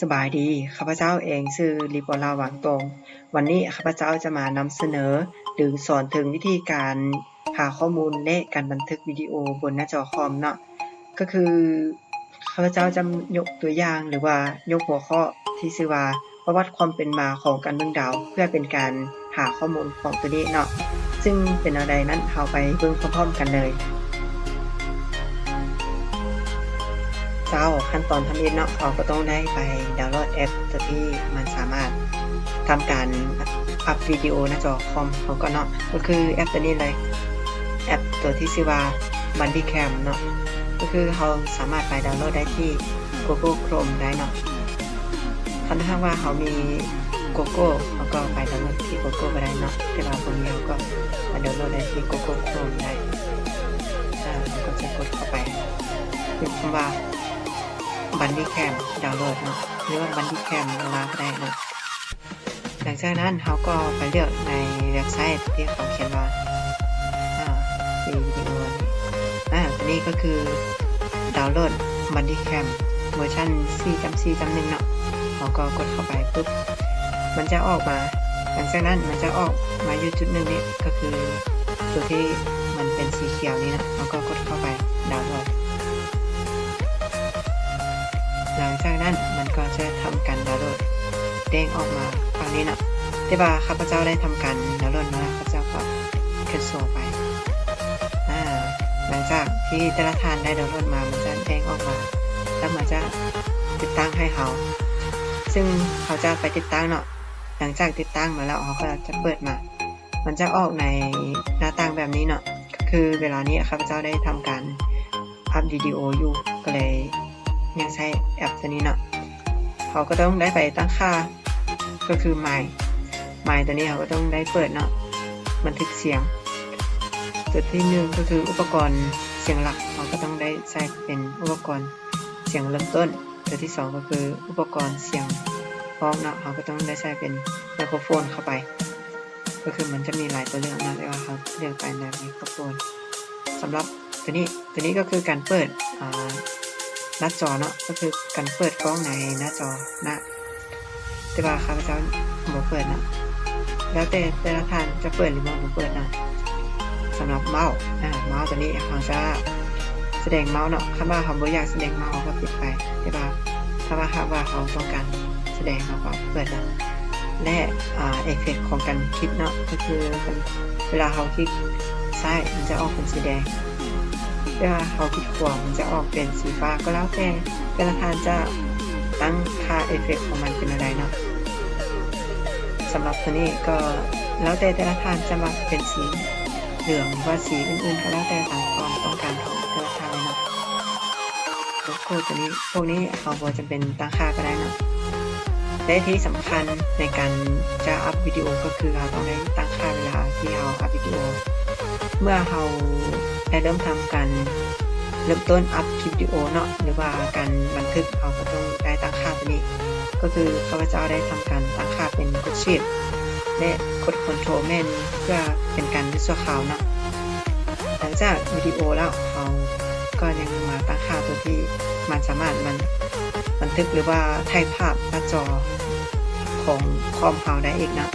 สบายดีข้าพเจ้าเองชื่อลิปลาหวังตรงวันนี้ข้าพเจ้าจะมานำเสนอหรือสอนถึงวิธีการหาข้อมูลและการบันทึกวิดีโอบนหน้าจอคอมเนาะก็คือข้าพเจ้าจะยกตัวอย่างหรือว่ายกหัวข้อที่ชื่อว่าประวัติความเป็นมาของการเบิ่งดาวเพื่อเป็นการหาข้อมูลของตัวนี้เนาะซึ่งเป็นอะไรนั้นเราไปเบิ่งพร้อมๆกันเลยเจ้าขั้นตอนทำอิฐเนาะเราก็ต้องได้ไปดาวน์โหลดแอปตัวที่มันสามารถทำการอัพวิดีโอหน้าจอคอมเขาก็เนาะก็คือแอปตัวนี้เลยแอปตัวที่ชื่อว่า Bandicam เนาะก็คือเราสามารถไปดาวน์โหลดได้ที่ Google Chrome ได้เนาะถ้าว่าเขามี Google เขาก็ไปดาวน์โหลดที่ Google ก็ได้เนาะแต่ว่าคนนี้ก็ไปดาวน์โหลดได้ที่ Google Chrome ได้แล้วก็จะกดเข้าไปพิมพ์คำว่า Bandicam ดาวน์โหลดเนาะหรือว่า Bandicam ลาก็ได้เนาะหลังจากนั้นเขาก็ไปเลือกในเว็บไซต์ที่เขาเขียนว่าวิดีโอตัวนี้ก็คือดาวน์โหลด Bandicam เวอร์ชัน 4.4.1 เนาะเราก็กดเข้าไปปุ๊บมันจะออกมาหลังจากนั้นมันจะออกมาอยู่จุดหนึ่งนี้ก็คือตัวที่มันเป็นสีเขียวนี้นะเราก็กดเข้าไปดาวน์โหลดหลังจากนั้นมันก็จะทำการดาวน์โหลดเด้งออกมาฝั่งนี้นะแต่ว่าข้าพเจ้าได้ทำการดาวน์โหลดมาข้าพเจ้าก็คลิกโซไปหลังจากที่แต่ละฐานได้ดาวน์โหลดมามันจะเด้งออกมาแล้วมันจะติดตั้งให้เขาซึ่งเขาจะไปติดตั้งเนาะหลังจากติดตั้งมาแล้วเขาก็จะเปิดมามันจะออกในหน้าต่างแบบนี้เนาะก็คือเวลานี้ข้าพเจ้าได้ทำการอัพวิดีโออยู่ก็เลยยังใช้แอปตัวนี้เนาะเขาก็ต้องได้ไปตั้งค่าก็คือไมค์ตัวนี้เขาก็ต้องได้เปิดเนาะบันทึกเสียงจุดที่1ก็คืออุปกรณ์เสียงหลักเขาก็ต้องได้ใช้เป็นอุปกรณ์เสียงเริ่มต้นตัวที่2ก็คืออุปกรณ์เสียงพร้อมเนาะเขาก็ต้องได้ใช้เป็นไมโครโฟนเข้าไปก็คือมันจะมีหลายตัวเลือกนะแต่ว่าเขาเลือกไปในไมโครโฟนสำหรับตัวนี้ก็คือการเปิดหน้าจอเนาะก็คือการเปิดกล้องในหน้าจอนะแต่ว่าข้าพเจ้าบ่เปิดนะแล้วแต่ละท่านจะเปิดหรือบ่เปิดนะสำหรับเมาส์ตัวนี้เขาจะแสดงเมาส์เนาะถ้าว่าเขาบ่อยากแสดงเมาส์ก็ปิดไปแต่ว่าถ้าว่าเขาต้องการแสดงเขาก็เปิดนะและเอฟเฟกต์ของการคลิกเนาะก็คือเวลาเขาคลิกซ้ายมันจะออกเป็นสีแดงเวลาเขาคลิกขวามันจะออกเป็นสีฟ้าก็แล้วแต่ละท่านจะตั้งค่าเอฟเฟกต์ของมันเป็นอะไรเนาะสำหรับตัวนี้ก็แล้วแต่ละท่านจะมาเป็นสีเหลืองว่าสีอื่นๆก็แล้วแต่ตามความต้องการของแต่ละท่านเลยเนาะโลโก้ตัวนี้พวกนี้เขาบ่จำเป็นตั้งค่าก็ได้เนาะและที่สำคัญในการจะอัพวิดีโอก็คือเราต้องได้ตั้งค่าเวลาที่เราอัพวิดีโอเมื่อเราได้เริ่มทำการเริ่มต้นอัพคลิปวิดีโอเนาะหรือว่าการบันทึกเราก็ต้องได้ตั้งค่าตัวนี้ก็คือข้าพเจ้าได้ทำการตั้งค่าเป็นกด Shift และกด Control เมนูเพื่อเป็นการยึดชั่วคราวเนาะหลังจากวิดีโอแล้วเราก็ยังมาตั้งค่าตัวที่มันสามารถบันทึกหรือว่าถ่ายภาพหน้าจอของคอมเราได้อีกนะ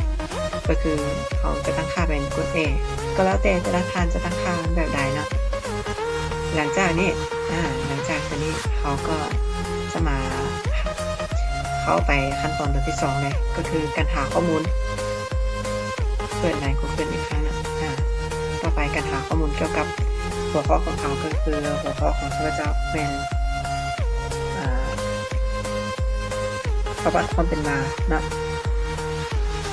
ก็คือเขาจะตั้งค่าเป็นกด A ก็แล้วแต่ละท่านจะตั้งค่าแบบใดเนาะหลังจากนี้ตัวนี้เขาก็จะมาเข้าไปขั้นตอนตัวที่2เลยก็คือการหาข้อมูลเปิดใน Google อีกครั้งนะต่อไปการหาข้อมูลเกี่ยวกับหัวข้อของเขาก็คือหัวข้อของข้าพเจ้าเป็นประวัติความเป็นมาเนาะ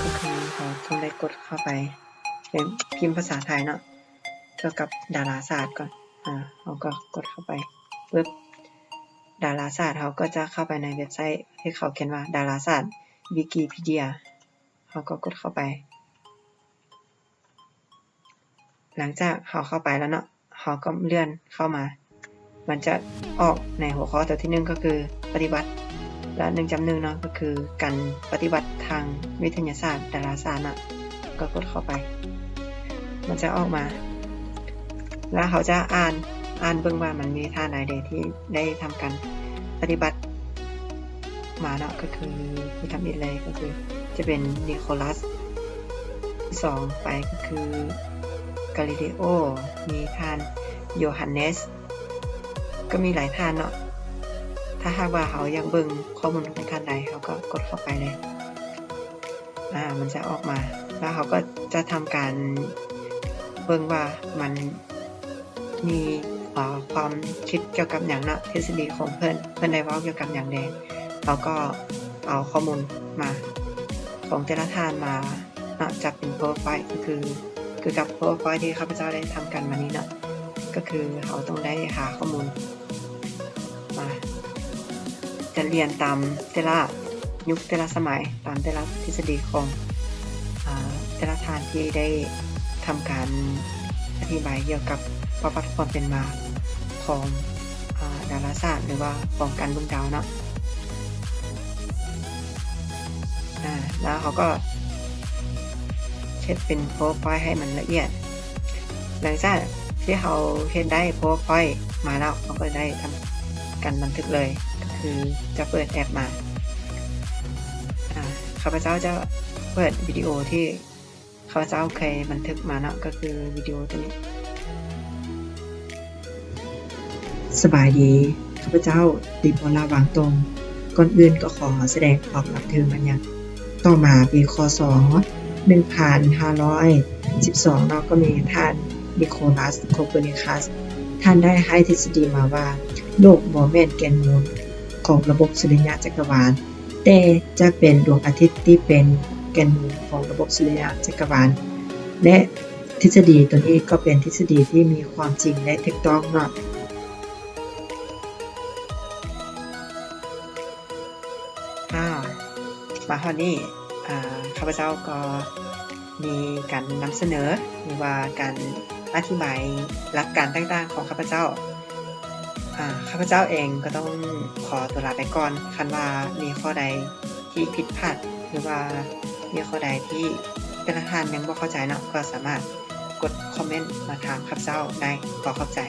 ก็คือเราต้องได้กดเข้าไปเป็นพิมพ์ภาษาไทยเนาะเกี่ยวกับดาราศาสตร์ก่อนเราก็กดเข้าไปปึ๊บดาราศาสตร์เขาก็จะเข้าไปในเว็บไซต์ที่เขาเขียนว่าดาราศาสตร์วิกิพีเดียเขาก็กดเข้าไปหลังจากเขาเข้าไปแล้วเนาะเขาก็เลื่อนเข้ามามันจะออกในหัวข้อตัวที่1ก็คือปฏิบัติและ 1.1 เนาะก็คือการปฏิบัติทางวิทยาศาสตร์ดาราศาสตร์นะก็กดเข้าไปมันจะออกมาแล้วเขาจะอ่านเบิ่งว่ามันมีท่าไหนที่ได้ทำการปฏิบัติ มาเนาะก็คือผู้ทำอิฐเลยก็คือจะเป็นนิโคลัสที่2ไปก็คือกาลิเลโอมีท่านโยฮันเนสก็มีหลายท่านเนาะถ้าหากว่าเขาอยากเบิ่งข้อมูลของท่านใดเขาก็กดเข้าไปเลยมันจะออกมาแล้วเขาก็จะทำการเบิ่งว่ามันมีความคิดเกี่ยวกับอย่างเนาะทฤษฎีของเพิ่นได้เว้าเกี่ยวกับอย่างใดเราก็เอาข้อมูลมาของแต่ละท่านมาจับเป็น PowerPoint ก็คือกับ PowerPoint ที่ข้าพเจ้าได้ทำกันมานี้เนาะก็คือเขาต้องได้หาข้อมูลมาจะเรียนตามแต่ละยุคแต่ละสมัยตามแต่ละทฤษฎีของแต่ละท่านที่ได้ทำการอธิบายเกี่ยวกับประวัติความเป็นมาของดาราศาสตร์หรือว่าของการเบิ่งดาวเนาะแล้วเขาก็เช็ดเป็น PowerPoint ให้มันละเอียดหลังจากที่เขาเฮ็ดได้ PowerPoint มาแล้วเขาก็ได้ทำการบันทึกเลยก็คือจะเปิดแอปมาข้าพเจ้าจะเปิดวิดีโอที่ข้าพเจ้าเคยบันทึกมาเนาะก็คือวิดีโอตัวนี้สบายดีข้าพเจ้าดิบลาวางตรงก่อนอื่นก็ขอแสดงความนับถือมันยังต่อมาปีคศ1512เนาะก็มีท่านนิโคลัสโคเปอร์นิคัสท่านได้ให้ทฤษฎีมาว่าโลกบ่แม่นแกนมูลของระบบสุริยะจักรวาลแต่จะเป็นดวงอาทิตย์ที่เป็นแกนมูลของระบบสุริยะจักรวาลและทฤษฎีตัวนี้ก็เป็นทฤษฎีที่มีความจริงและถูกต้องเนาะมาฮอดนี้ข้าพเจ้าก็มีการนำเสนอหรือว่าการอธิบายหลักการต่างๆของข้าพเจ้าข้าพเจ้าเองก็ต้องขอตัวลาไปก่อนคันว่ามีข้อใดที่ผิดพลาดหรือว่ามีข้อใดที่แต่ละท่านยังบ่เข้าใจเนาะก็สามารถกดคอมเมนต์มาถามข้าพเจ้าได้ขอเข้าใจ